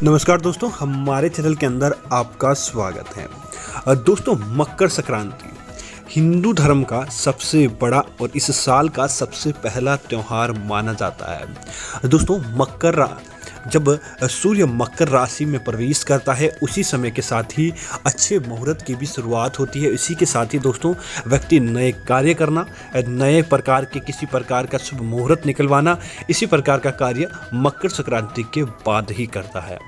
नमस्कार दोस्तों, हमारे चैनल के अंदर आपका स्वागत है। दोस्तों, मकर संक्रांति हिंदू धर्म का सबसे बड़ा और इस साल का सबसे पहला त्यौहार माना जाता है। दोस्तों, जब सूर्य मकर राशि में प्रवेश करता है उसी समय के साथ ही अच्छे मुहूर्त की भी शुरुआत होती है। इसी के साथ ही दोस्तों व्यक्ति नए कार्य करना, नए प्रकार के किसी प्रकार का शुभ मुहूर्त निकलवाना, इसी प्रकार का कार्य मकर संक्रांति के बाद ही करता है।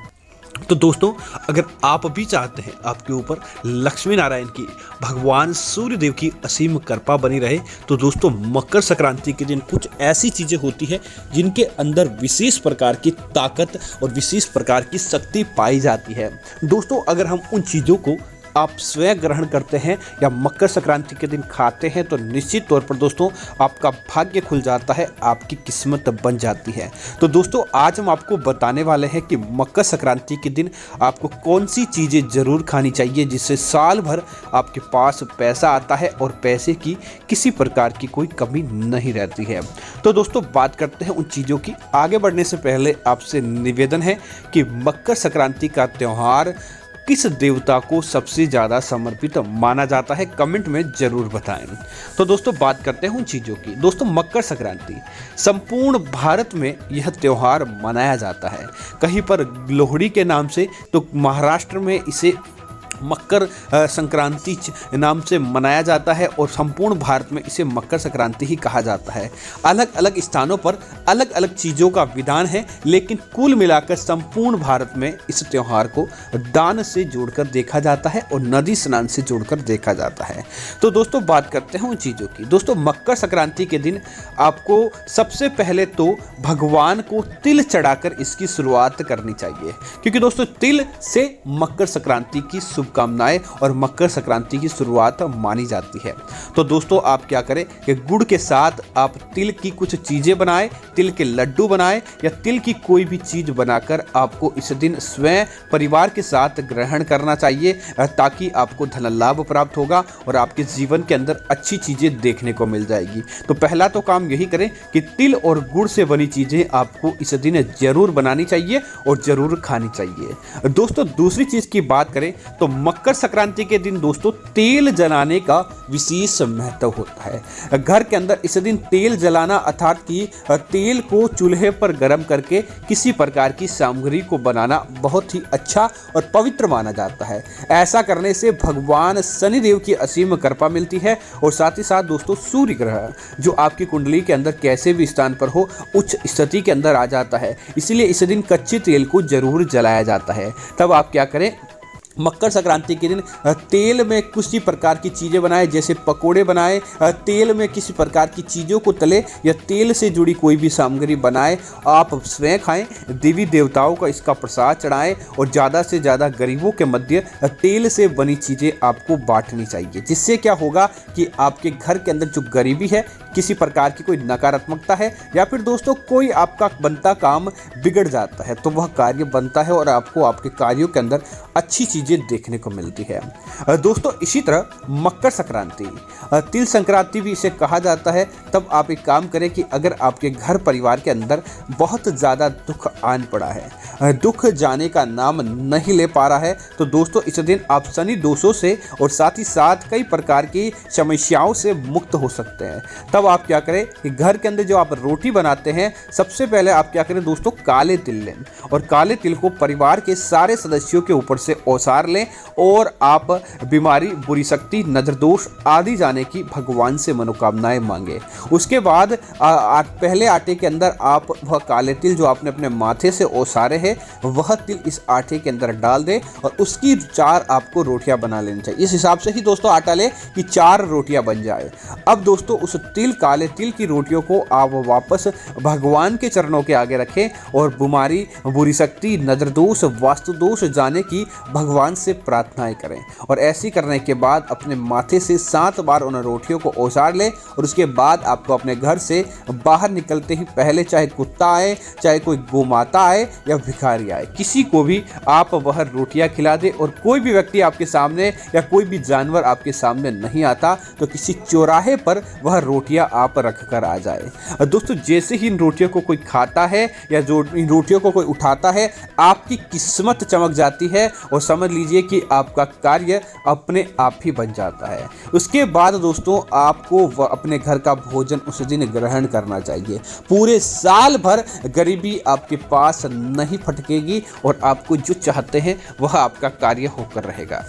तो दोस्तों, अगर आप भी चाहते हैं आपके ऊपर लक्ष्मी नारायण की, भगवान सूर्य देव की असीम कृपा बनी रहे, तो दोस्तों मकर संक्रांति के दिन कुछ ऐसी चीज़ें होती है जिनके अंदर विशेष प्रकार की ताकत और विशेष प्रकार की शक्ति पाई जाती है। दोस्तों, अगर हम उन चीज़ों को आप स्वयं ग्रहण करते हैं या मकर संक्रांति के दिन खाते हैं तो निश्चित तौर पर दोस्तों आपका भाग्य खुल जाता है, आपकी किस्मत बन जाती है। तो दोस्तों, आज हम आपको बताने वाले हैं कि मकर संक्रांति के दिन आपको कौन सी चीज़ें ज़रूर खानी चाहिए जिससे साल भर आपके पास पैसा आता है और पैसे की किसी प्रकार की कोई कमी नहीं रहती है। तो दोस्तों, बात करते हैं उन चीज़ों की। आगे बढ़ने से पहले आपसे निवेदन है कि मकर संक्रांति का त्यौहार किस देवता को सबसे ज़्यादा समर्पित माना जाता है, कमेंट में ज़रूर बताएं। तो दोस्तों, बात करते हैं उन चीज़ों की। दोस्तों, मकर संक्रांति संपूर्ण भारत में यह त्यौहार मनाया जाता है। कहीं पर लोहड़ी के नाम से, तो महाराष्ट्र में इसे मकर संक्रांति नाम से मनाया जाता है और संपूर्ण भारत में इसे मकर संक्रांति ही कहा जाता है। अलग अलग स्थानों पर अलग अलग चीज़ों का विधान है, लेकिन कुल मिलाकर संपूर्ण भारत में इस त्यौहार को दान से जोड़कर देखा जाता है और नदी स्नान से जोड़कर देखा जाता है। तो दोस्तों, बात करते हैं उन चीज़ों की। दोस्तों, मकर संक्रांति के दिन आपको सबसे पहले तो भगवान को तिल चढ़ाकर इसकी शुरुआत करनी चाहिए, क्योंकि दोस्तों तिल से मकर संक्रांति की शुभकामनाएं और मकर संक्रांति की शुरुआत मानी जाती है। तो दोस्तों, आप क्या करें कि गुड़ के साथ आप तिल की कुछ चीज़ें बनाएं, तिल के लड्डू बनाएं या तिल की कोई भी चीज़ बनाकर आपको इस दिन स्वयं परिवार के साथ ग्रहण करना चाहिए, ताकि आपको धन लाभ प्राप्त होगा और आपके जीवन के अंदर अच्छी चीज़ें देखने को मिल जाएगी। तो पहला तो काम यही करें कि तिल और गुड़ से बनी चीज़ें आपको इस दिन जरूर बनानी चाहिए और ज़रूर खानी चाहिए। दोस्तों, दूसरी चीज़ की बात करें तो मकर संक्रांति के दिन दोस्तों तेल जलाने का विशेष महत्व होता है। घर के अंदर इस दिन तेल जलाना अर्थात कि तेल को चूल्हे पर गर्म करके किसी प्रकार की सामग्री को बनाना बहुत ही अच्छा और पवित्र माना जाता है। ऐसा करने से भगवान शनिदेव की असीम कृपा मिलती है और साथ ही साथ दोस्तों सूर्य ग्रह जो आपकी कुंडली के अंदर कैसे भी स्थान पर हो उच्च स्थिति के अंदर आ जाता है। इसलिए इस दिन कच्चे तेल को जरूर जलाया जाता है। तब आप क्या करें, मकर संक्रांति के दिन तेल में किसी प्रकार की चीज़ें बनाएं, जैसे पकोड़े बनाएं, तेल में किसी प्रकार की चीज़ों को तले या तेल से जुड़ी कोई भी सामग्री बनाएं, आप स्वयं खाएं, देवी देवताओं का इसका प्रसाद चढ़ाएं और ज़्यादा से ज़्यादा गरीबों के मध्य तेल से बनी चीज़ें आपको बांटनी चाहिए। जिससे क्या होगा कि आपके घर के अंदर जो गरीबी है, किसी प्रकार की कोई नकारात्मकता है या फिर दोस्तों कोई आपका बनता काम बिगड़ जाता है, तो वह कार्य बनता है और आपको आपके कार्यों के अंदर अच्छी चीज़ें देखने को मिलती है। दोस्तों, इसी तरह मकर संक्रांति, तिल संक्रांति भी इसे कहा जाता है। तब आप एक काम करें कि अगर आपके घर परिवार के अंदर बहुत ज़्यादा दुख आन पड़ा है, दुख जाने का नाम नहीं ले पा रहा है, तो दोस्तों इस दिन आप शनि दोषों से और साथ ही साथ कई प्रकार की समस्याओं से मुक्त हो सकते हैं। तब आप क्या करें कि घर के अंदर जो आप रोटी बनाते हैं, सबसे पहले आप क्या करें दोस्तों, काले तिल लें और काले तिल को परिवार के सारे सदस्यों के ऊपर से ओसार लें और आप बीमारी, बुरी शक्ति, नजर दोष आदि जाने की भगवान से मनोकामनाएं मांगे। उसके बाद पहले आटे के अंदर आप वह काले तिल जो आपने अपने माथे से ओसारे हैं वह तिल इस आटे के अंदर डाल दें और उसकी 4 आपको रोटियां बना लेनी चाहिए। इस हिसाब से ही दोस्तों आटा ले कि 4 रोटियां बन जाए। अब दोस्तों उस काले तिल की रोटियों को आप वापस भगवान के चरणों के आगे रखें और बीमारी, बुरी शक्ति, नजर दोष, वास्तु दोष जाने की भगवान भगवान से प्रार्थनाएं करें और ऐसी करने के बाद अपने माथे से 7 बार उन रोटियों को ओसार लें और उसके बाद आपको अपने घर से बाहर निकलते ही पहले चाहे कुत्ता आए, चाहे कोई गोमाता आए या भिखारी आए, किसी को भी आप वह रोटियां खिला दें। और कोई भी व्यक्ति आपके सामने या कोई भी जानवर आपके सामने नहीं आता तो किसी चौराहे पर वह रोटियां आप रख कर आ जाए। दोस्तों, जैसे ही इन रोटियों को कोई खाता है या जो इन रोटियों को कोई उठाता है, आपकी किस्मत चमक जाती है और समझ लीजिए कि आपका कार्य अपने आप ही बन जाता है। उसके बाद दोस्तों, आपको अपने घर का भोजन उस दिन ग्रहण करना चाहिए। पूरे साल भर गरीबी आपके पास नहीं फटकेगी और आपको जो चाहते हैं वह आपका कार्य होकर रहेगा।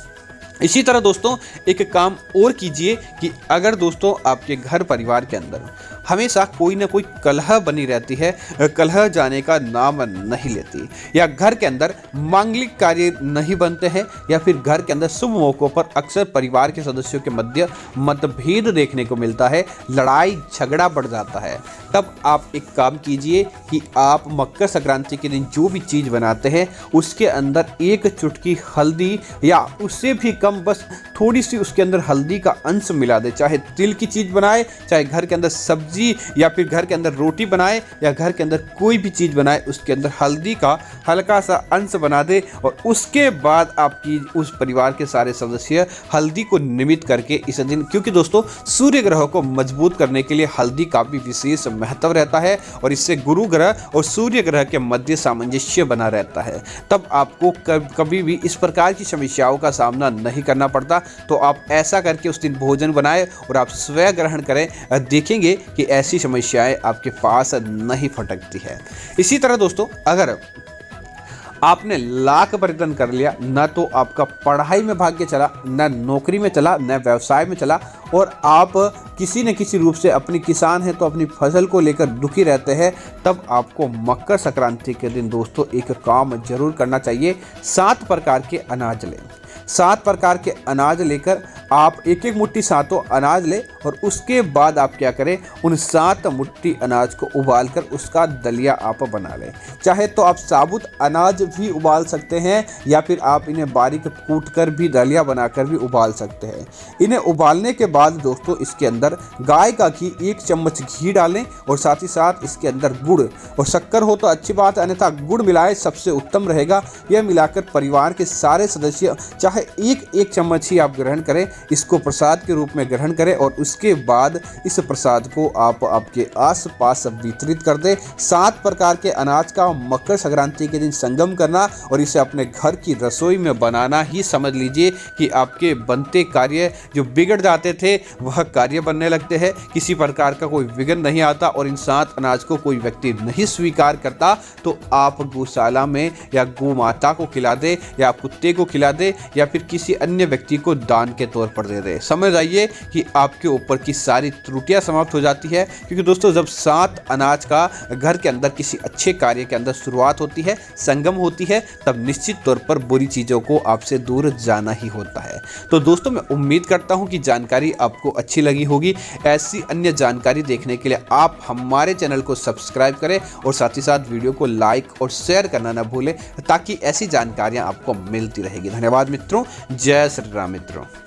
इसी तरह दोस्तों, एक काम और कीजिए कि अगर दोस्तों आपके घर परिवार के अंदर हमेशा कोई ना कोई कलह बनी रहती है, कलह जाने का नाम नहीं लेती, या घर के अंदर मांगलिक कार्य नहीं बनते हैं, या फिर घर के अंदर शुभ मौक़ों पर अक्सर परिवार के सदस्यों के मध्य मतभेद देखने को मिलता है, लड़ाई झगड़ा बढ़ जाता है, तब आप एक काम कीजिए कि आप मकर संक्रांति के दिन जो भी चीज़ बनाते हैं उसके अंदर एक चुटकी हल्दी या उससे भी कम, बस थोड़ी सी उसके अंदर हल्दी का अंश मिला दे। चाहे तिल की चीज़ बनाए, चाहे घर के अंदर सब्जी या फिर घर के अंदर रोटी बनाए या घर के अंदर कोई भी चीज़ बनाए, उसके अंदर हल्दी का हल्का सा अंश बना दे और उसके बाद आपकी उस परिवार के सारे सदस्य हल्दी को निमित्त करके इस दिन, क्योंकि दोस्तों सूर्य ग्रह को मजबूत करने के लिए हल्दी का भी विशेष महत्व रहता है और इससे गुरु ग्रह और सूर्य ग्रह के मध्य सामंजस्य बना रहता है। तब आपको कभी भी इस प्रकार की समस्याओं का सामना नहीं करना पड़ता। तो आप ऐसा करके उस दिन भोजन बनाएं और आप स्वयं ग्रहण करें, देखेंगे कि ऐसी समस्याएं आपके पास नहीं फटकती है। इसी तरह दोस्तों, अगर आपने लाख परिवर्तन कर लिया, न तो आपका पढ़ाई में भाग्य चला, न नौकरी में चला, न व्यवसाय में चला, और आप किसी न किसी रूप से अपनी किसान हैं तो अपनी फसल को लेकर दुखी रहते हैं, तब आपको मकर संक्रांति के दिन दोस्तों एक काम जरूर करना चाहिए। 7 प्रकार के अनाज लें। 7 प्रकार के अनाज लेकर आप एक एक मुट्ठी सातों अनाज लें और उसके बाद आप क्या करें, उन 7 मुट्ठी अनाज को उबाल कर उसका दलिया आप बना लें। चाहे तो आप साबुत अनाज भी उबाल सकते हैं या फिर आप इन्हें बारीक कूट कर भी दलिया बनाकर भी उबाल सकते हैं। इन्हें उबालने के बाद दोस्तों इसके अंदर गाय का घी 1 चम्मच घी डालें और साथ ही साथ इसके अंदर गुड़ और शक्कर हो तो अच्छी बात है, अन्यथा गुड़ मिलाएं, सबसे उत्तम रहेगा। यह मिलाकर परिवार के सारे सदस्य चाहे 1 चम्मच ही आप ग्रहण करें, इसको प्रसाद के रूप में ग्रहण करें और उसके बाद इस प्रसाद को आप आपके आसपास वितरित कर दें। 7 प्रकार के अनाज का मकर संक्रांति के दिन संगम करना और इसे अपने घर की रसोई में बनाना ही समझ लीजिए कि आपके बनते कार्य जो बिगड़ जाते थे वह कार्य बनने लगते हैं। किसी प्रकार का कोई विघ्न नहीं आता और इन 7 अनाज को कोई व्यक्ति नहीं स्वीकार करता तो आप गौशाला में या गौ माता को खिला दे या कुत्ते को खिला दे या फिर किसी अन्य व्यक्ति को दान के तौर पर दे दे। समझ आइए कि आपके ऊपर की सारी त्रुटियां समाप्त हो जाती है, क्योंकि दोस्तों जब 7 अनाज का घर के अंदर किसी अच्छे कार्य के अंदर शुरुआत होती है, संगम होती है, तब निश्चित तौर पर बुरी चीज़ों को आपसे दूर जाना ही होता है। तो दोस्तों मैं उम्मीद करता हूं कि जानकारी आपको अच्छी लगी होगी। ऐसी अन्य जानकारी देखने के लिए आप हमारे चैनल को सब्सक्राइब करें और साथ ही साथ वीडियो को लाइक और शेयर करना ना भूलें ताकि ऐसी जानकारियां आपको मिलती रहेगी। धन्यवाद मित्रों। जय श्री राम मित्रों।